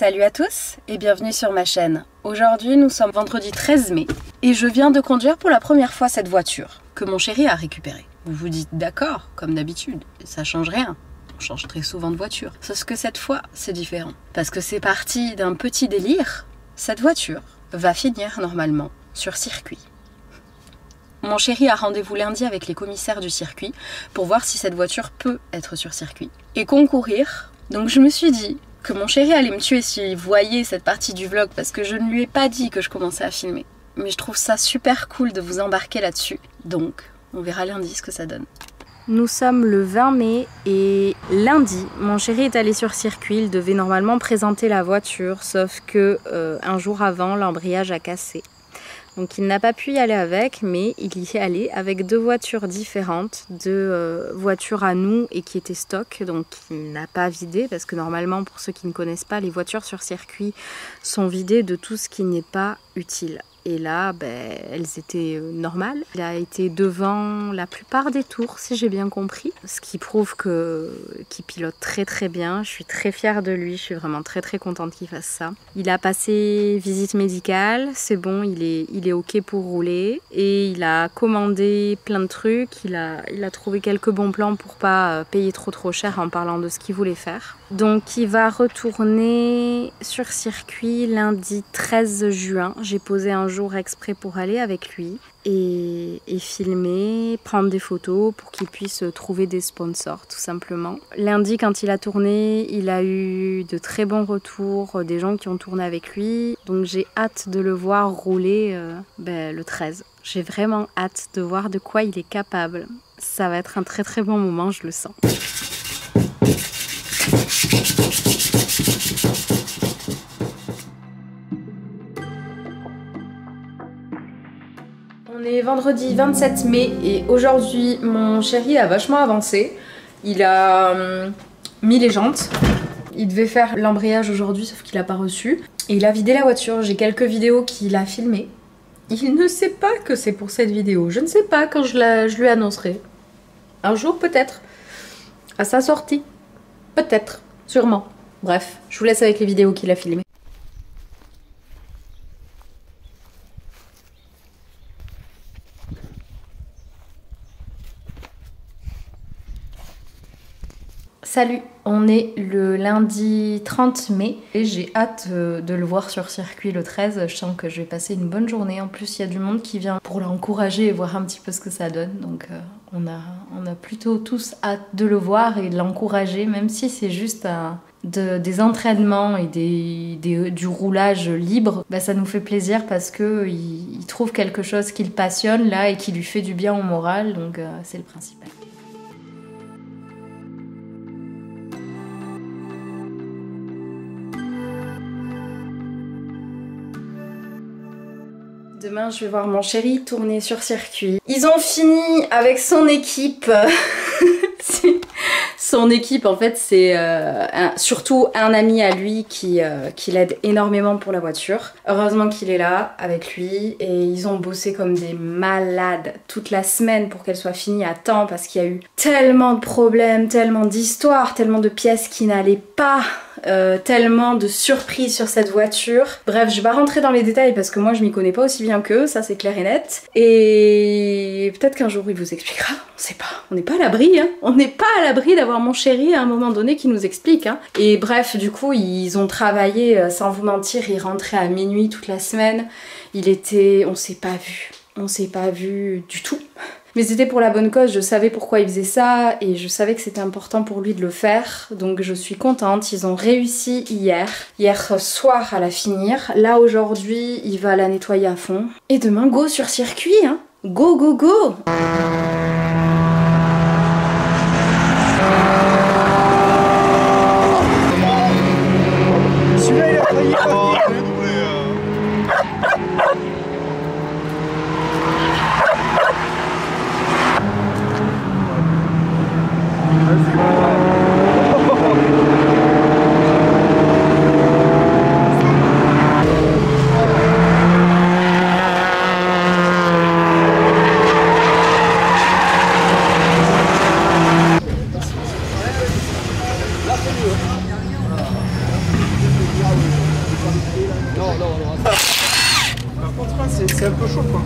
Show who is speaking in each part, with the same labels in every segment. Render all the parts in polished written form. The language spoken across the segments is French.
Speaker 1: Salut à tous et bienvenue sur ma chaîne. Aujourd'hui nous sommes vendredi 13 mai et je viens de conduire pour la première fois cette voiture que mon chéri a récupérée. Vous vous dites d'accord, comme d'habitude, ça change rien. On change très souvent de voiture. Sauf que cette fois c'est différent. Parce que c'est parti d'un petit délire. Cette voiture va finir normalement sur circuit. Mon chéri a rendez-vous lundi avec les commissaires du circuit pour voir si cette voiture peut être sur circuit et concourir. Donc je me suis dit que mon chéri allait me tuer s'il voyait cette partie du vlog parce que je ne lui ai pas dit que je commençais à filmer. Mais je trouve ça super cool de vous embarquer là-dessus. Donc, on verra lundi ce que ça donne. Nous sommes le 20 mai et lundi, mon chéri est allé sur circuit. Il devait normalement présenter la voiture, sauf que un jour avant, l'embrayage a cassé. Donc il n'a pas pu y aller avec, mais il y est allé avec deux voitures différentes, deux voitures à nous et qui étaient stock, donc il n'a pas vidé, parce que normalement, pour ceux qui ne connaissent pas, les voitures sur circuit sont vidées de tout ce qui n'est pas utile. Et là, elles étaient normales. Il a été devant la plupart des tours, si j'ai bien compris. Ce qui prouve qu'il pilote très très bien. Je suis très fière de lui. Je suis vraiment très très contente qu'il fasse ça. Il a passé visite médicale. C'est bon, il est OK pour rouler. Et il a commandé plein de trucs. Il a trouvé quelques bons plans pour pas payer trop cher en parlant de ce qu'il voulait faire. Donc il va retourner sur circuit lundi 13 juin. J'ai posé un jour exprès pour aller avec lui et filmer, prendre des photos pour qu'il puisse trouver des sponsors tout simplement. Lundi quand il a tourné, il a eu de très bons retours, des gens qui ont tourné avec lui. Donc j'ai hâte de le voir rouler le 13. J'ai vraiment hâte de voir de quoi il est capable. Ça va être un très très bon moment, je le sens. On est vendredi 27 mai et aujourd'hui mon chéri a vachement avancé. Il a mis les jantes. Il devait faire l'embrayage aujourd'hui sauf qu'il n'a pas reçu. Et il a vidé la voiture. J'ai quelques vidéos qu'il a filmées. Il ne sait pas que c'est pour cette vidéo. Je ne sais pas quand je lui annoncerai. Un jour peut-être. À sa sortie. Peut-être. Sûrement. Bref, je vous laisse avec les vidéos qu'il a filmées. Salut, on est le lundi 30 mai et j'ai hâte de le voir sur circuit le 13. Je sens que je vais passer une bonne journée. En plus, il y a du monde qui vient pour l'encourager et voir un petit peu ce que ça donne. Donc on a plutôt tous hâte de le voir et de l'encourager, même si c'est juste des entraînements et du roulage libre. Ça nous fait plaisir parce qu'il trouve quelque chose qui le passionne là et qui lui fait du bien au moral. Donc c'est le principal. Demain, je vais voir mon chéri tourner sur circuit. Ils ont fini avec son équipe. Son équipe, en fait, c'est surtout un ami à lui qui l'aide énormément pour la voiture. Heureusement qu'il est là avec lui et ils ont bossé comme des malades toute la semaine pour qu'elle soit finie à temps parce qu'il y a eu tellement de problèmes, tellement d'histoires, tellement de pièces qui n'allaient pas. Tellement de surprises sur cette voiture. Bref, je vais pas rentrer dans les détails parce que moi je m'y connais pas aussi bien qu'eux, ça c'est clair et net. Et peut-être qu'un jour il vous expliquera, on sait pas, on n'est pas à l'abri, hein. On n'est pas à l'abri d'avoir mon chéri à un moment donné qui nous explique. Hein. Et bref, du coup ils ont travaillé, sans vous mentir, ils rentraient à minuit toute la semaine. On s'est pas vu du tout. Mais c'était pour la bonne cause, je savais pourquoi il faisait ça et je savais que c'était important pour lui de le faire. Donc je suis contente, ils ont réussi hier soir à la finir. Là aujourd'hui, il va la nettoyer à fond. Et demain, go sur circuit, hein. Go, go, go!
Speaker 2: Celui-là, il a failli pas. Là, c'est mieux. C'est un peu chaud quoi.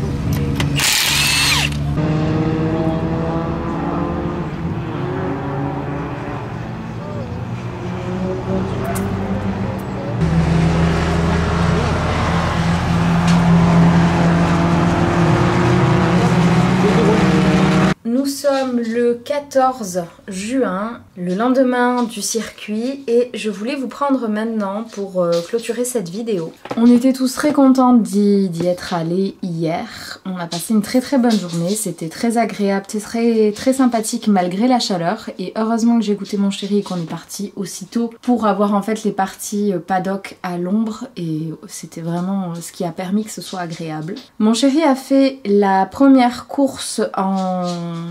Speaker 1: Nous sommes le 14 juin, le lendemain du circuit, et je voulais vous prendre maintenant pour clôturer cette vidéo. On était tous très contents d'y être allés hier. On a passé une très bonne journée, c'était très agréable, très sympathique malgré la chaleur, et heureusement que j'ai écouté mon chéri et qu'on est parti aussitôt pour avoir en fait les parties paddock à l'ombre, et c'était vraiment ce qui a permis que ce soit agréable. Mon chéri a fait la première course en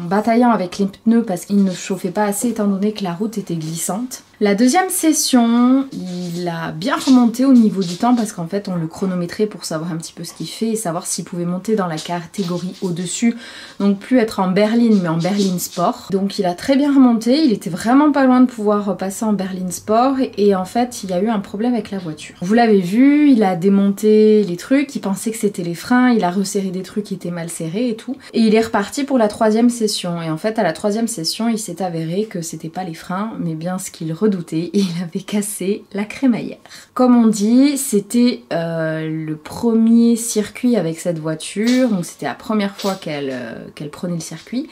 Speaker 1: bataillant avec les pneus parce qu'il ne chauffait pas assez étant donné que la route était glissante. La deuxième session, il a bien remonté au niveau du temps parce qu'en fait on le chronométrait pour savoir un petit peu ce qu'il fait et savoir s'il pouvait monter dans la catégorie au-dessus, donc plus être en berline mais en berline sport. Donc il a très bien remonté, il était vraiment pas loin de pouvoir passer en berline sport et en fait il y a eu un problème avec la voiture. Vous l'avez vu, il a démonté les trucs, il pensait que c'était les freins, il a resserré des trucs qui étaient mal serrés et tout. Et il est reparti pour la troisième session et en fait à la troisième session il s'est avéré que c'était pas les freins mais bien ce qu'il redouté et il avait cassé la crémaillère. Comme on dit, c'était le premier circuit avec cette voiture, donc c'était la première fois qu'elle prenait le circuit.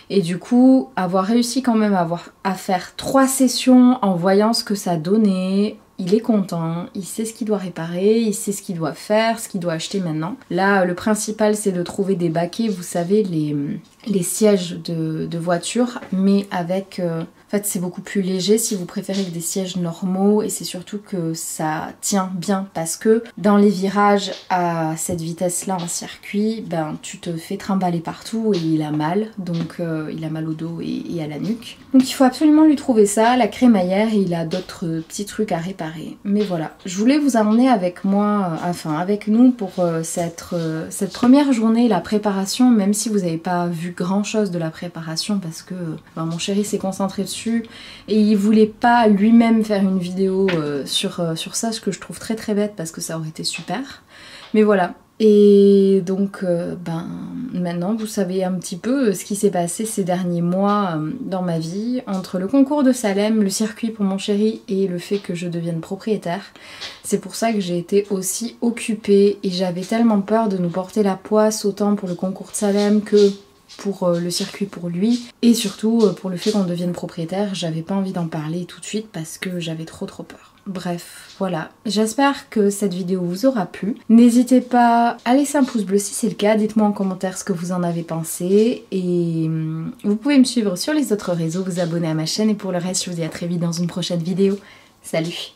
Speaker 1: Et du coup, avoir réussi quand même à faire 3 sessions en voyant ce que ça donnait, il est content, il sait ce qu'il doit réparer, il sait ce qu'il doit faire, ce qu'il doit acheter maintenant. Là, le principal, c'est de trouver des baquets, vous savez, les sièges de voiture, mais avec... En fait, c'est beaucoup plus léger si vous préférez que des sièges normaux et c'est surtout que ça tient bien parce que dans les virages à cette vitesse-là en circuit, ben tu te fais trimballer partout et il a mal, donc il a mal au dos et à la nuque. Donc il faut absolument lui trouver ça, la crémaillère, et il a d'autres petits trucs à réparer. Mais voilà, je voulais vous emmener avec moi, enfin avec nous pour cette première journée, la préparation, même si vous n'avez pas vu grand chose de la préparation parce que ben, mon chéri s'est concentré dessus et il voulait pas lui-même faire une vidéo sur ça, ce que je trouve très bête parce que ça aurait été super. Mais voilà. Et donc ben maintenant vous savez un petit peu ce qui s'est passé ces derniers mois dans ma vie, entre le concours de Salem, le circuit pour mon chéri et le fait que je devienne propriétaire. C'est pour ça que j'ai été aussi occupée et j'avais tellement peur de nous porter la poisse autant pour le concours de Salem que pour le circuit pour lui et surtout pour le fait qu'on devienne propriétaire. J'avais pas envie d'en parler tout de suite parce que j'avais trop peur. Bref, voilà. J'espère que cette vidéo vous aura plu. N'hésitez pas à laisser un pouce bleu si c'est le cas. Dites-moi en commentaire ce que vous en avez pensé. Et vous pouvez me suivre sur les autres réseaux, vous abonner à ma chaîne. Et pour le reste, je vous dis à très vite dans une prochaine vidéo. Salut!